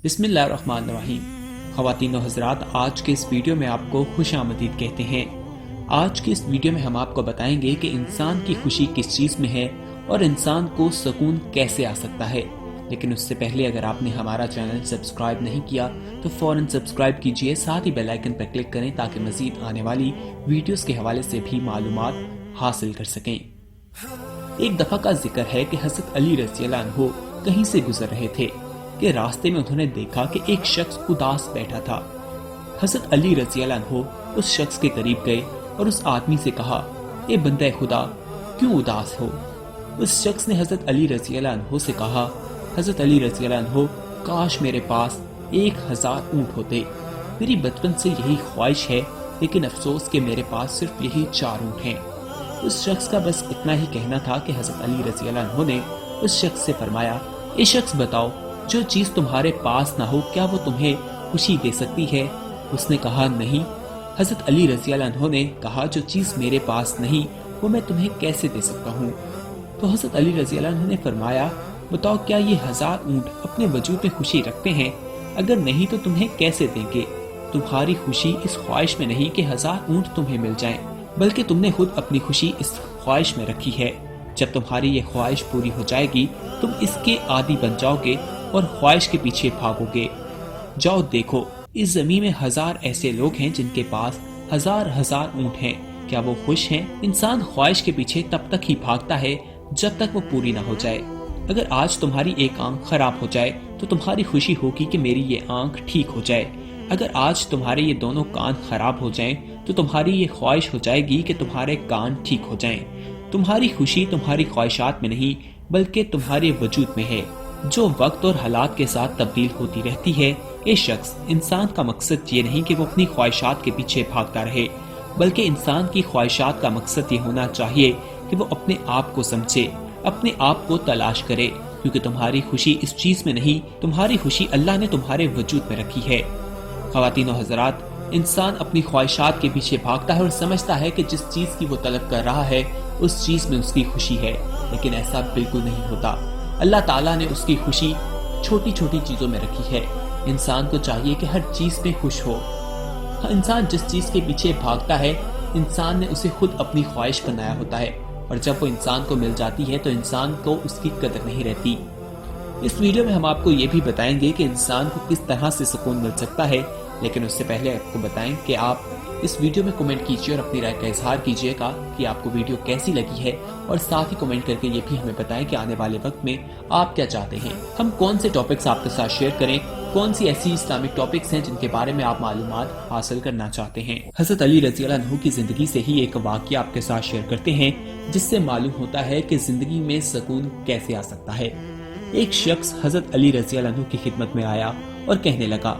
بسم اللہ الرحمن الرحیم۔ خواتین و حضرات، آج کے اس ویڈیو میں آپ کو خوش آمدید کہتے ہیں۔ آج کے اس ویڈیو میں ہم آپ کو بتائیں گے کہ انسان کی خوشی کس چیز میں ہے اور انسان کو سکون کیسے آ سکتا ہے۔ لیکن اس سے پہلے اگر آپ نے ہمارا چینل سبسکرائب نہیں کیا تو فوراً سبسکرائب کیجئے، ساتھ ہی بیل آئیکن پر کلک کریں تاکہ مزید آنے والی ویڈیوز کے حوالے سے بھی معلومات حاصل کر سکیں۔ ایک دفعہ کا ذکر ہے کہ حضرت علی رضی اللہ عنہ کہیں سے گزر رہے تھے کہ راستے میں انہوں نے دیکھا کہ ایک شخص اداس بیٹھا تھا۔ حضرت علی رضی اللہ عنہ اس شخص کے قریب گئے اور اس آدمی سے کہا، اے بندہ خدا، کیوں اداس ہو؟ اس شخص نے حضرت علی رضی اللہ عنہ سے کہا، حضرت علی رضی اللہ عنہ، کاش میرے پاس 1000 اونٹ ہوتے۔ میری بچپن سے یہی خواہش ہے، لیکن افسوس کہ میرے پاس صرف یہی 4 اونٹ ہیں۔ اس شخص کا بس اتنا ہی کہنا تھا کہ حضرت علی رضی اللہ عنہ نے اس شخص سے فرمایا، اے شخص بتاؤ، جو چیز تمہارے پاس نہ ہو کیا وہ تمہیں خوشی دے سکتی ہے؟ اس نے کہا، نہیں۔ حضرت علی رضی اللہ عنہ نے کہا، جو چیز میرے پاس نہیں وہ میں تمہیں کیسے دے سکتا ہوں؟ تو حضرت علی رضی اللہ عنہ نے فرمایا، بتاؤ کیا یہ 1000 اونٹ اپنے وجود میں خوشی رکھتے ہیں؟ اگر نہیں تو تمہیں کیسے دیں گے؟ تمہاری خوشی اس خواہش میں نہیں کہ 1000 اونٹ تمہیں مل جائیں، بلکہ تم نے خود اپنی خوشی اس خواہش میں رکھی ہے۔ جب تمہاری یہ خواہش پوری ہو جائے گی تم اس کے عادی بن جاؤ گے اور خواہش کے پیچھے بھاگو گے۔ جاؤ دیکھو، اس زمین میں 1000 ایسے لوگ ہیں جن کے پاس 1000 اونٹ ہیں، کیا وہ خوش ہیں؟ انسان خواہش کے پیچھے تب تک ہی بھاگتا ہے جب تک وہ پوری نہ ہو جائے۔ اگر آج تمہاری ایک آنکھ خراب ہو جائے تو تمہاری خوشی ہوگی کہ میری یہ آنکھ ٹھیک ہو جائے۔ اگر آج تمہارے یہ دونوں کان خراب ہو جائیں تو تمہاری یہ خواہش ہو جائے گی کہ تمہارے کان ٹھیک ہو جائیں۔ تمہاری خوشی تمہاری خواہشات میں نہیں بلکہ تمہارے وجود میں ہے، جو وقت اور حالات کے ساتھ تبدیل ہوتی رہتی ہے۔ اے شخص، انسان کا مقصد یہ نہیں کہ وہ اپنی خواہشات کے پیچھے بھاگتا رہے، بلکہ انسان کی خواہشات کا مقصد یہ ہونا چاہیے کہ وہ اپنے آپ کو سمجھے، اپنے آپ کو تلاش کرے، کیونکہ تمہاری خوشی اس چیز میں نہیں، تمہاری خوشی اللہ نے تمہارے وجود میں رکھی ہے۔ خواتین و حضرات، انسان اپنی خواہشات کے پیچھے بھاگتا ہے اور سمجھتا ہے کہ جس چیز کی وہ طلب کر رہا ہے اس چیز میں اس کی خوشی ہے، لیکن ایسا بالکل نہیں ہوتا۔ اللہ تعالیٰ نے اس کی خوشی چھوٹی چھوٹی چیزوں میں رکھی ہے۔ انسان کو چاہیے کہ ہر چیز میں خوش ہو۔ انسان جس چیز کے پیچھے بھاگتا ہے انسان نے اسے خود اپنی خواہش بنایا ہوتا ہے، اور جب وہ انسان کو مل جاتی ہے تو انسان کو اس کی قدر نہیں رہتی۔ اس ویڈیو میں ہم آپ کو یہ بھی بتائیں گے کہ انسان کو کس طرح سے سکون مل سکتا ہے، لیکن اس سے پہلے آپ کو بتائیں کہ آپ اس ویڈیو میں کمنٹ کیجئے اور اپنی رائے کا اظہار کیجئے گا کہ آپ کو ویڈیو کیسی لگی ہے، اور ساتھ ہی کمنٹ کر کے یہ بھی ہمیں بتائیں کہ آنے والے وقت میں آپ کیا چاہتے ہیں، ہم کون سے ٹاپکس آپ کے ساتھ شیئر کریں، کون سی ایسی اسلامک ٹاپکس ہیں جن کے بارے میں آپ معلومات حاصل کرنا چاہتے ہیں۔ حضرت علی رضی اللہ عنہ کی زندگی سے ہی ایک واقعہ آپ کے ساتھ شیئر کرتے ہیں جس سے معلوم ہوتا ہے کہ زندگی میں سکون کیسے آ سکتا ہے۔ ایک شخص حضرت علی رضی اللہ عنہ کی خدمت میں آیا اور کہنے لگا،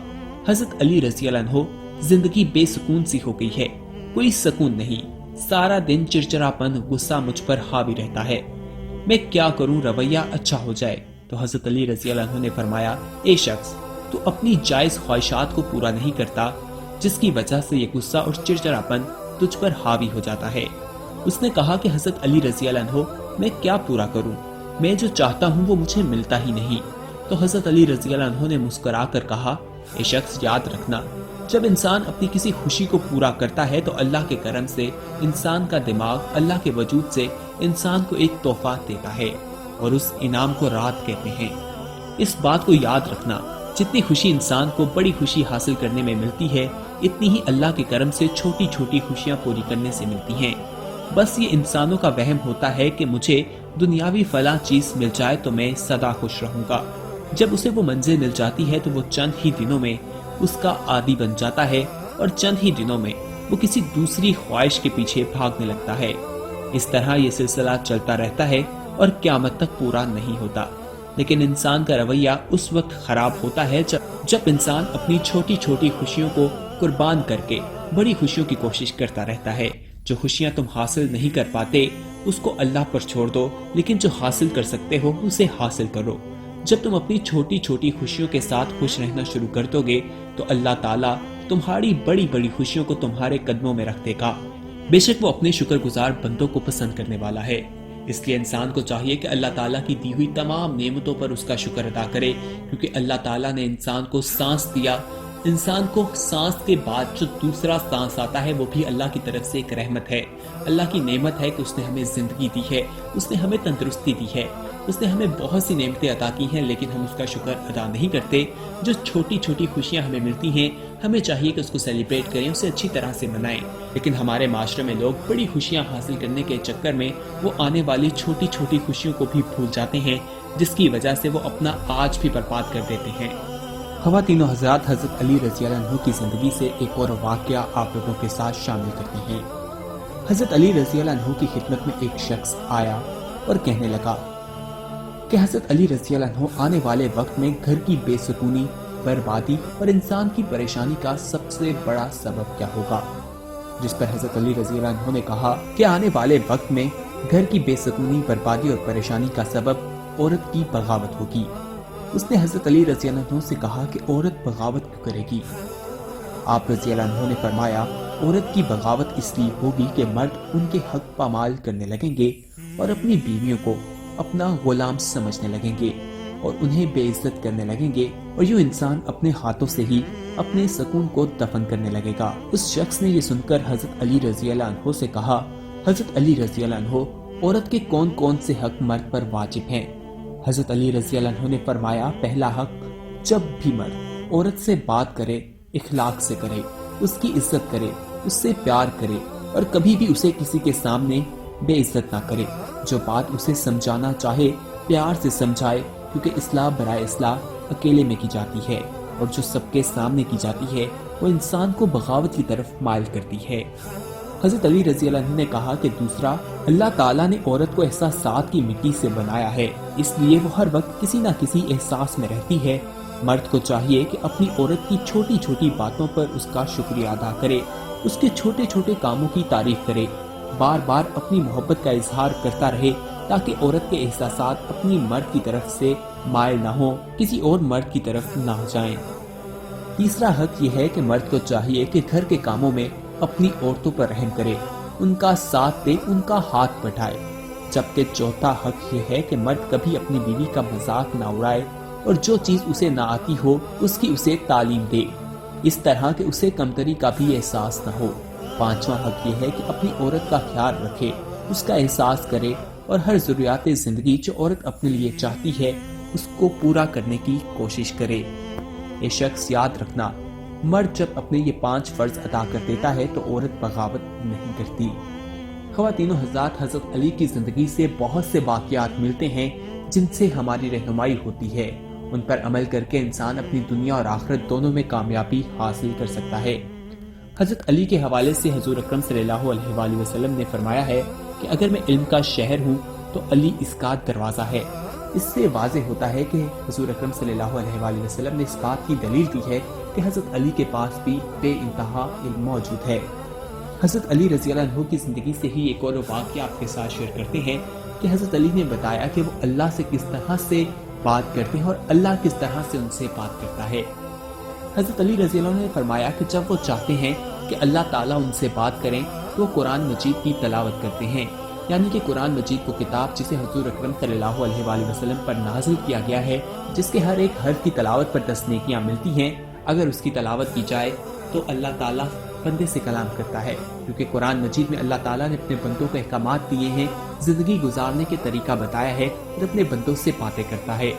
حضرت علی رضی اللہ عنہ، زندگی بے سکون سی ہو گئی ہے، کوئی سکون نہیں، سارا دن چڑچڑاپن، غصہ مجھ پر حاوی رہتا ہے، میں کیا کروں رویہ اچھا ہو جائے؟ تو حضرت علی رضی اللہ عنہ نے فرمایا، اے شخص، تو اپنی جائز خواہشات کو پورا نہیں کرتا، جس کی وجہ سے یہ غصہ اور چڑچڑاپن تجھ پر حاوی ہو جاتا ہے۔ اس نے کہا کہ حضرت علی رضی اللہ عنہ، میں کیا پورا کروں؟ میں جو چاہتا ہوں وہ مجھے ملتا ہی نہیں۔ تو حضرت علی رضی اللہ عنہ نے مسکرا کر کہا، اے شخص، یاد رکھنا، جب انسان اپنی کسی خوشی کو پورا کرتا ہے تو اللہ کے کرم سے انسان کا دماغ اللہ کے وجود سے انسان کو ایک تحفہ دیتا ہے، اور اس انعام کو رات کہتے ہیں۔ اس بات کو یاد رکھنا، جتنی خوشی انسان کو بڑی خوشی حاصل کرنے میں ملتی ہے، اتنی ہی اللہ کے کرم سے چھوٹی چھوٹی خوشیاں پوری کرنے سے ملتی ہیں۔ بس یہ انسانوں کا وہم ہوتا ہے کہ مجھے دنیاوی فلاں چیز مل جائے تو میں سدا خوش رہوں گا۔ جب اسے وہ منزل مل جاتی ہے تو وہ چند ہی دنوں میں اس کا عادی بن جاتا ہے، اور چند ہی دنوں میں وہ کسی دوسری خواہش کے پیچھے بھاگنے لگتا ہے۔ اس طرح یہ سلسلہ چلتا رہتا ہے اور قیامت تک پورا نہیں ہوتا۔ لیکن انسان کا رویہ اس وقت خراب ہوتا ہے جب انسان اپنی چھوٹی چھوٹی خوشیوں کو قربان کر کے بڑی خوشیوں کی کوشش کرتا رہتا ہے۔ جو خوشیاں تم حاصل نہیں کر پاتے اس کو اللہ پر چھوڑ دو، لیکن جو حاصل کر سکتے ہو اسے حاصل کرو۔ جب تم اپنی چھوٹی چھوٹی خوشیوں کے ساتھ خوش رہنا شروع کر دو گے تو اللہ تعالیٰ تمہاری بڑی بڑی خوشیوں کو تمہارے قدموں میں رکھ دے گا۔ بے شک وہ اپنے شکر گزار بندوں کو پسند کرنے والا ہے۔ اس لیے انسان کو چاہیے کہ اللہ تعالیٰ کی دی ہوئی تمام نعمتوں پر اس کا شکر ادا کرے، کیونکہ اللہ تعالیٰ نے انسان کو سانس دیا۔ انسان کو سانس کے بعد جو دوسرا سانس آتا ہے وہ بھی اللہ کی طرف سے ایک رحمت ہے، اللہ کی نعمت ہے کہ اس نے ہمیں زندگی دی ہے، اس نے ہمیں تندرستی دی ہے، اس نے ہمیں بہت سی نعمتیں عطا کی ہیں، لیکن ہم اس کا شکر ادا نہیں کرتے۔ جو چھوٹی چھوٹی خوشیاں ہمیں ملتی ہیں ہمیں چاہیے کہ اس کو سیلیبریٹ کریں، اسے اچھی طرح سے منائیں، لیکن ہمارے معاشرے میں لوگ بڑی خوشیاں حاصل کرنے کے چکر میں وہ آنے والی چھوٹی چھوٹی خوشیوں کو بھی بھول جاتے ہیں، جس کی وجہ سے وہ اپنا آج بھی برباد کر دیتے ہیں۔ خواتین و حضرات، حضرت علی رضی اللہ عنہ کی زندگی سے ایک اور واقعہ آپ لوگوں کے ساتھ شامل کرتے ہیں۔ حضرت علی رضی اللہ عنہ کی خدمت میں ایک شخص آیا اور کہنے لگا کہ حضرت علی رضی اللہ عنہ آنے والے وقت میں گھر کی بے سکونی، بربادی اور انسان کی پریشانی کا سب سے بڑا سبب کیا ہوگا؟ جس پر حضرت علی رضی اللہ عنہ نے کہا کہ آنے والے وقت میں گھر کی بے سکونی، بربادی اور پریشانی کا سبب عورت کی بغاوت ہوگی۔ اس نے حضرت علی رضی اللہ عنہ سے کہا کہ عورت بغاوت کیوں کرے گی؟ آپ رضی اللہ عنہ نے فرمایا، عورت کی بغاوت اس لیے ہوگی کہ مرد ان کے حق پامال کرنے لگیں گے اور اپنی بیویوں کو اپنا غلام سمجھنے لگیں گے اور انہیں بے عزت کرنے لگیں گے، اور یوں انسان اپنے ہاتھوں سے ہی اپنے سکون کو دفن کرنے لگے گا۔ اس شخص نے یہ سن کر حضرت علی رضی اللہ عنہ سے کہا، حضرت علی رضی اللہ عنہ، عورت کے کون کون سے حق مرد پر واجب ہیں؟ حضرت علی رضی اللہ عنہ نے فرمایا، پہلا حق، جب بھی مرد عورت سے بات کرے اخلاق سے کرے، اس کی عزت کرے، اس سے پیار کرے اور کبھی بھی اسے کسی کے سامنے بے عزت نہ کرے۔ جو بات اسے سمجھانا چاہے پیار سے سمجھائے، کیونکہ اصلاح برائے اصلاح اکیلے میں کی جاتی ہے، اور جو سب کے سامنے کی جاتی ہے وہ انسان کو بغاوت کی طرف مائل کرتی ہے۔ حضرت علی رضی اللہ عنہ نے کہا کہ دوسرا، اللہ تعالیٰ نے عورت کو احساسات کی مٹی سے بنایا ہے، اس لیے وہ ہر وقت کسی نہ کسی احساس میں رہتی ہے۔ مرد کو چاہیے کہ اپنی عورت کی چھوٹی چھوٹی باتوں پر اس کا شکریہ ادا کرے، اس کے چھوٹے چھوٹے کاموں کی تعریف کرے، بار بار اپنی محبت کا اظہار کرتا رہے، تاکہ عورت کے احساسات اپنی مرد کی طرف سے مائل نہ ہوں، کسی اور مرد کی طرف نہ ہو جائیں۔ تیسرا حق یہ ہے کہ مرد کو چاہیے کہ گھر کے کاموں میں اپنی عورتوں پر رحم کرے، ان کا ساتھ دے، ان کا ہاتھ بٹھائے۔ جبکہ چوتھا حق یہ ہے کہ مرد کبھی اپنی بیوی کا مذاق نہ اڑائے، اور جو چیز اسے نہ آتی ہو اس کی اسے تعلیم دے، اس طرح کہ اسے کمتری کا بھی احساس نہ ہو۔ پانچواں حق یہ ہے کہ اپنی عورت کا خیال رکھے، اس کا احساس کرے، اور ہر ضروریات زندگی جو عورت اپنے لیے چاہتی ہے اس کو پورا کرنے کی کوشش کرے۔ یہ شخص یاد رکھنا، مرد جب اپنے یہ 5 فرض ادا کر دیتا ہے تو عورت بغاوت نہیں کرتی۔ خواتین و حضرات، حضرت علی کی زندگی سے بہت سے واقعات ملتے ہیں جن سے ہماری رہنمائی ہوتی ہے، ان پر عمل کر کے انسان اپنی دنیا اور آخرت دونوں میں کامیابی حاصل کر سکتا ہے۔ حضرت علی کے حوالے سے حضور اکرم صلی اللہ علیہ وآلہ وسلم نے فرمایا ہے کہ اگر میں علم کا شہر ہوں تو علی اس کا دروازہ ہے۔ اس سے واضح ہوتا ہے کہ حضور اکرم صلی اللہ علیہ وآلہ وسلم نے اس بات کی دلیل دی ہے کہ حضرت علی کے پاس بھی بے انتہا علم موجود ہے۔ حضرت علی رضی اللہ عنہ کی زندگی سے ہی ایک اور واقعہ آپ کے ساتھ شیئر کرتے ہیں کہ حضرت علی نے بتایا کہ وہ اللہ سے کس طرح سے بات کرتے ہیں اور اللہ کس طرح سے ان سے بات کرتا ہے۔ حضرت علی رضی اللہ عنہ نے فرمایا کہ جب وہ چاہتے ہیں کہ اللہ تعالیٰ ان سے بات کریں تو وہ قرآن مجید کی تلاوت کرتے ہیں، یعنی کہ قرآن مجید کو کتاب جسے حضور اکرم صلی اللہ علیہ وآلہ وسلم پر نازل کیا گیا ہے، جس کے ہر ایک حرف کی تلاوت پر 10 نیکیاں ملتی ہیں، اگر اس کی تلاوت کی جائے تو اللہ تعالیٰ بندے سے کلام کرتا ہے، کیونکہ قرآن مجید میں اللہ تعالیٰ نے اپنے بندوں کو احکامات دیے ہیں، زندگی گزارنے کے طریقہ بتایا ہے اور اپنے بندوں سے باتیں کرتا ہے۔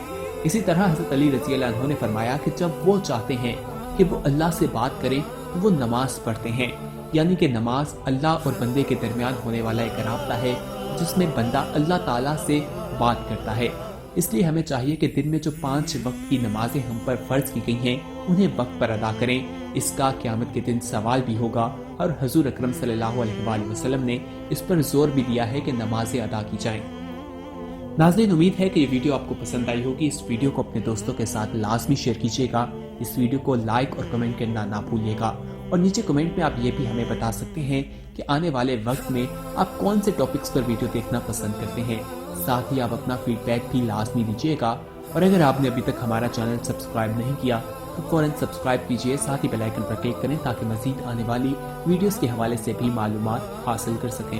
اسی طرح حضرت علی رضی اللہ عنہ نے فرمایا کہ جب وہ چاہتے ہیں کہ وہ اللہ سے بات کریں تو وہ نماز پڑھتے ہیں، یعنی کہ نماز اللہ اور بندے کے درمیان ہونے والا ایک رابطہ ہے جس میں بندہ اللہ تعالیٰ سے بات کرتا ہے۔ اس لیے ہمیں چاہیے کہ دن میں جو 5 وقت کی نمازیں ہم پر فرض کی گئی ہیں انہیں وقت پر ادا کریں، اس کا قیامت کے دن سوال بھی ہوگا، اور حضور اکرم صلی اللہ علیہ وآلہ وسلم نے اس پر زور بھی دیا ہے کہ نمازیں ادا کی جائیں۔ ناظرین، امید ہے کہ یہ ویڈیو آپ کو پسند آئی ہوگی۔ اس ویڈیو کو اپنے دوستوں کے ساتھ لازمی شیئر کیجیے گا، اس ویڈیو کو لائک اور کمنٹ کرنا نہ بھولیے گا، اور نیچے کمنٹ میں آپ یہ بھی ہمیں بتا سکتے ہیں کہ آنے والے وقت میں آپ کون سے ٹاپکس پر ویڈیو دیکھنا پسند کرتے ہیں۔ ساتھ ہی آپ اپنا فیڈ بیک بھی لازمی دیجیے گا، اور اگر آپ نے ابھی تک ہمارا چینل سبسکرائب نہیں کیا تو فوراً سبسکرائب کیجیے، ساتھ ہی بیل آئیکن پر کلک کریں تاکہ مزید آنے والی ویڈیوز کے حوالے سے بھی معلومات حاصل کر سکیں۔